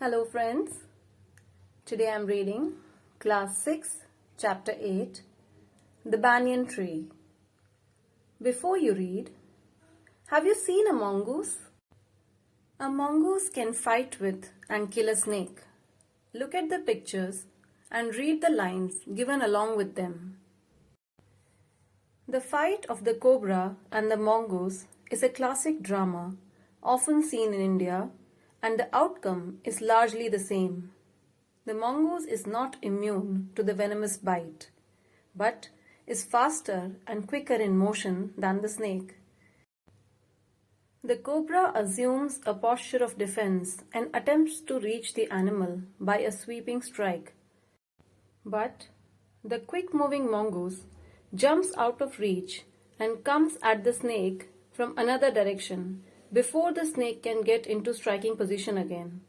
Hello friends, today I am reading Class 6, Chapter 8, The Banyan Tree. Before you read, have you seen a mongoose? A mongoose can fight with and kill a snake. Look at the pictures and read the lines given along with them. The fight of the cobra and the mongoose is a classic drama often seen in India, and the outcome is largely the same. The mongoose is not immune to the venomous bite, but is faster and quicker in motion than the snake. The cobra assumes a posture of defense and attempts to reach the animal by a sweeping strike. But the quick-moving mongoose jumps out of reach and comes at the snake from another direction before the snake can get into striking position again.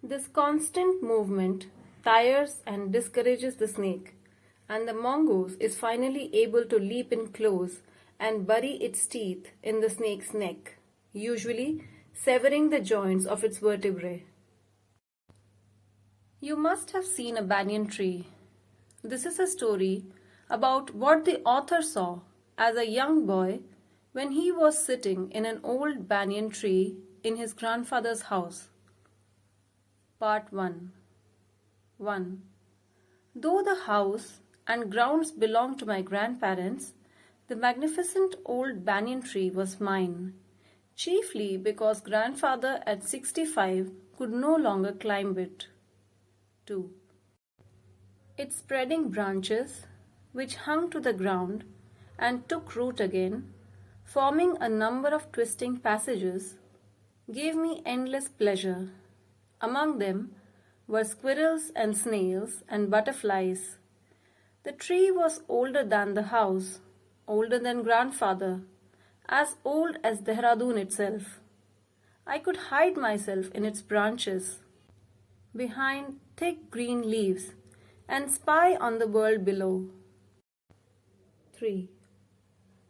This constant movement tires and discourages the snake, and the mongoose is finally able to leap in close and bury its teeth in the snake's neck, usually severing the joints of its vertebrae. You must have seen a banyan tree. This is a story about what the author saw as a young boy when he was sitting in an old banyan tree in his grandfather's house. Part 1. 1. Though the house and grounds belonged to my grandparents, the magnificent old banyan tree was mine, chiefly because grandfather at 65 could no longer climb it. 2. Its spreading branches, which hung to the ground and took root again, forming a number of twisting passages, gave me endless pleasure. Among them were squirrels and snails and butterflies. The tree was older than the house, older than grandfather, as old as Dehradun itself. I could hide myself in its branches, behind thick green leaves, and spy on the world below. 3.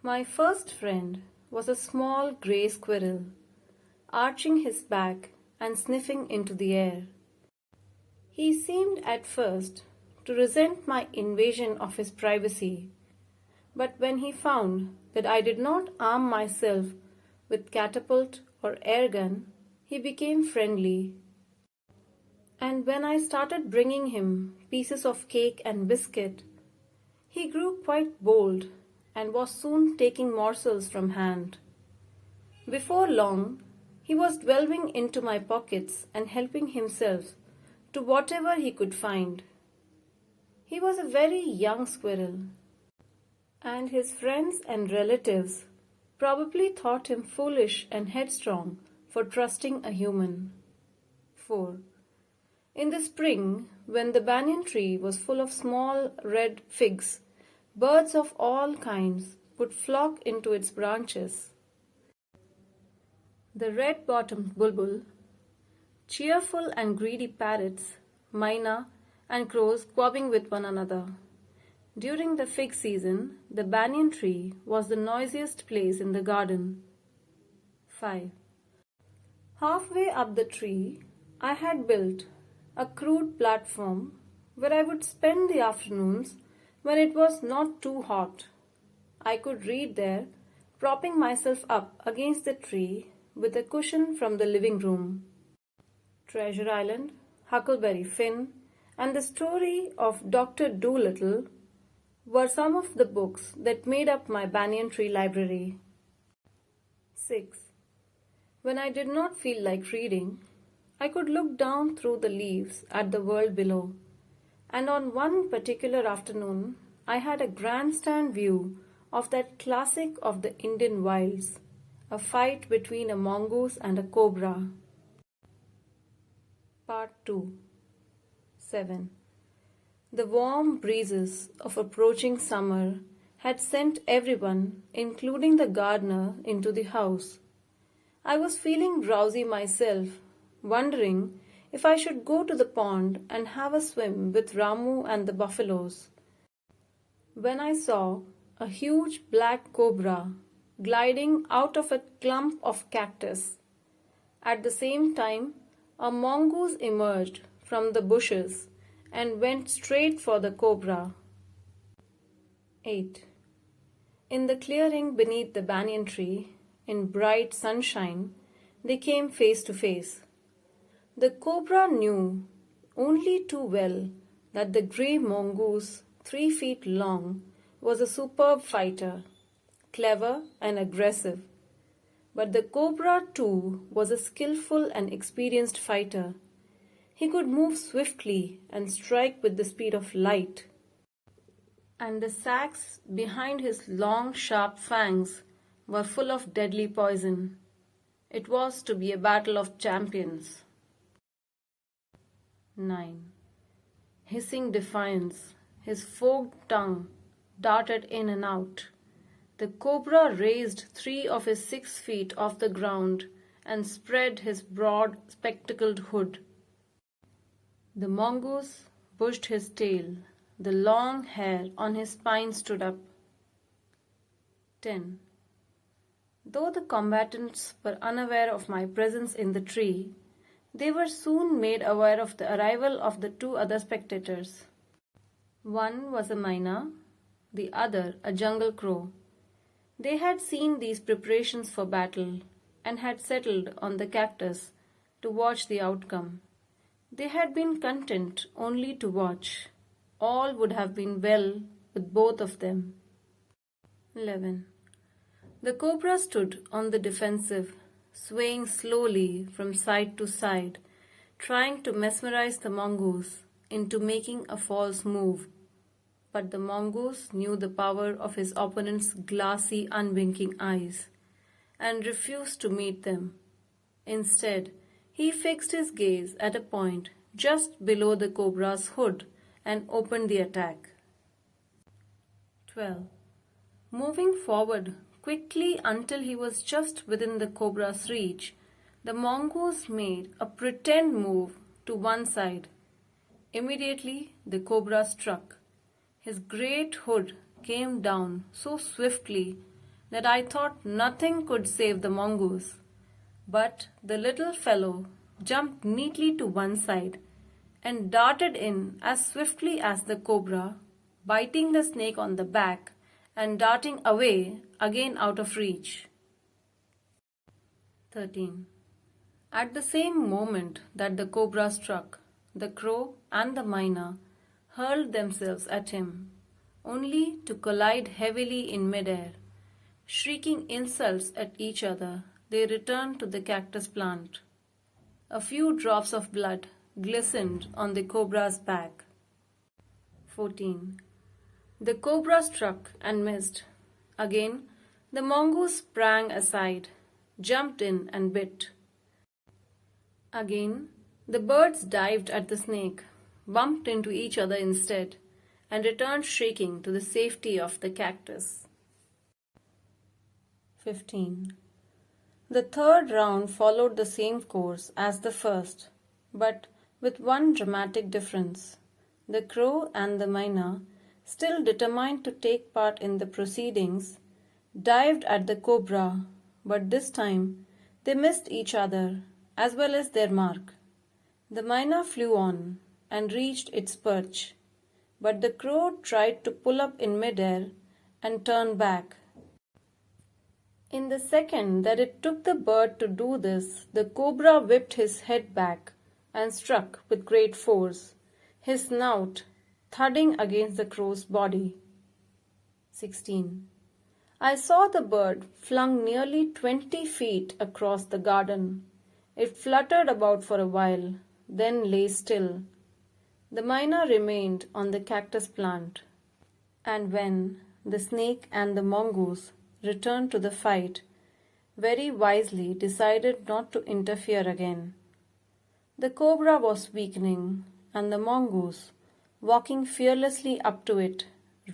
My first friend was a small grey squirrel, arching his back and sniffing into the air. He seemed at first to resent my invasion of his privacy, but when he found that I did not arm myself with catapult or air gun, he became friendly. And when I started bringing him pieces of cake and biscuit, he grew quite bold and was soon taking morsels from hand. Before long, he was delving into my pockets and helping himself to whatever he could find. He was a very young squirrel, and his friends and relatives probably thought him foolish and headstrong for trusting a human. 4. In the spring, when the banyan tree was full of small red figs, birds of all kinds would flock into its branches. The red-bottomed bulbul, cheerful and greedy parrots, myna, and crows squabbling with one another. During the fig season, the banyan tree was the noisiest place in the garden. 5. Halfway up the tree, I had built a crude platform where I would spend the afternoons when it was not too hot. I could read there, propping myself up against the tree with a cushion from the living room. Treasure Island, Huckleberry Finn, and the story of Dr. Dolittle were some of the books that made up my banyan tree library. 6. When I did not feel like reading, I could look down through the leaves at the world below, and on one particular afternoon I had a grandstand view of that classic of the Indian wilds, a fight between a mongoose and a cobra. Part 2. 7. The warm breezes of approaching summer had sent everyone, including the gardener, into the house. I was feeling drowsy myself, wondering if I should go to the pond and have a swim with Ramu and the buffaloes, when I saw a huge black cobra gliding out of a clump of cactus. At the same time, A mongoose emerged from the bushes and went straight for the cobra. 8. In the clearing beneath the banyan tree, in bright sunshine, they came face to face. The cobra knew only too well that the grey mongoose, 3 feet long, was a superb fighter, clever and aggressive. But the cobra too was a skillful and experienced fighter. He could move swiftly and strike with the speed of light. And the sacs behind his long sharp fangs were full of deadly poison. It was to be a battle of champions. 9. Hissing defiance, his forked tongue darted in and out. The cobra raised 3 of his 6 feet off the ground and spread his broad spectacled hood. The mongoose bushed his tail. The long hair on his spine stood up. 10. Though the combatants were unaware of my presence in the tree, they were soon made aware of the arrival of the 2 other spectators. One was a myna, the other a jungle crow. They had seen these preparations for battle and had settled on the cactus to watch the outcome. They had been content only to watch. All would have been well with both of them. 11. The cobra stood on the defensive, swaying slowly from side to side, trying to mesmerize the mongoose into making a false move. But the mongoose knew the power of his opponent's glassy, unwinking eyes and refused to meet them. Instead, he fixed his gaze at a point just below the cobra's hood and opened the attack. 12. Moving forward quickly until he was just within the cobra's reach, the mongoose made a pretend move to one side. Immediately, the cobra struck. His great hood came down so swiftly that I thought nothing could save the mongoose. But the little fellow jumped neatly to one side and darted in as swiftly as the cobra, biting the snake on the back and darting away again out of reach. 13. At the same moment that the cobra struck, the crow and the myna hurled themselves at him, only to collide heavily in midair. Shrieking insults at each other, they returned to the cactus plant. A few drops of blood glistened on the cobra's back. 14. The cobra struck and missed. Again, the mongoose sprang aside, jumped in and bit. Again, the birds dived at the snake, bumped into each other instead, and returned shrieking to the safety of the cactus. 15. The third round followed the same course as the first, but with one dramatic difference. The crow and the myna, still determined to take part in the proceedings, dived at the cobra, but this time they missed each other as well as their mark. The myna flew on and reached its perch, but the crow tried to pull up in midair and turn back. In the second that it took the bird to do this, the cobra whipped his head back and struck with great force, his snout thudding against the crow's body. 16. I saw the bird flung nearly 20 feet across the garden. It fluttered about for a while, then lay still. The myna remained on the cactus plant, and when the snake and the mongoose returned to the fight, very wisely decided not to interfere again. The cobra was weakening, and the mongoose, walking fearlessly up to it,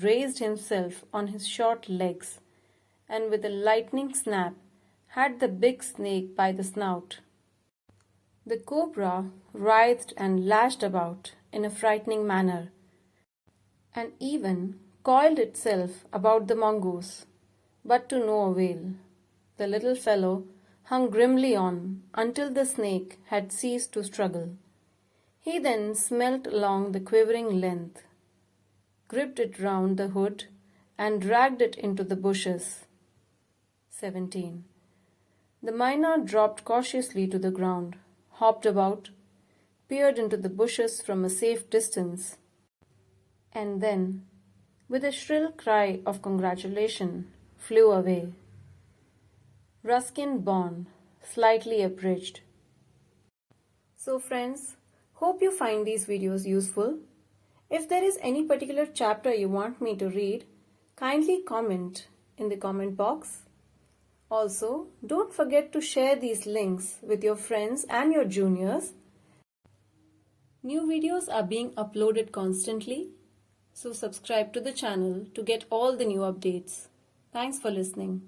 raised himself on his short legs, and with a lightning snap had the big snake by the snout. The cobra writhed and lashed about in a frightening manner, and even coiled itself about the mongoose, but to no avail. The little fellow hung grimly on until the snake had ceased to struggle. He then smelt along the quivering length, gripped it round the hood, and dragged it into the bushes. 17. The mynah dropped cautiously to the ground, hopped about, peered into the bushes from a safe distance, and then, with a shrill cry of congratulation, flew away. Ruskin born, slightly abridged. So friends, hope you find these videos useful. If there is any particular chapter you want me to read, kindly comment in the comment box. Also, don't forget to share these links with your friends and your juniors. New videos are being uploaded constantly, so subscribe to the channel to get all the new updates. Thanks for listening.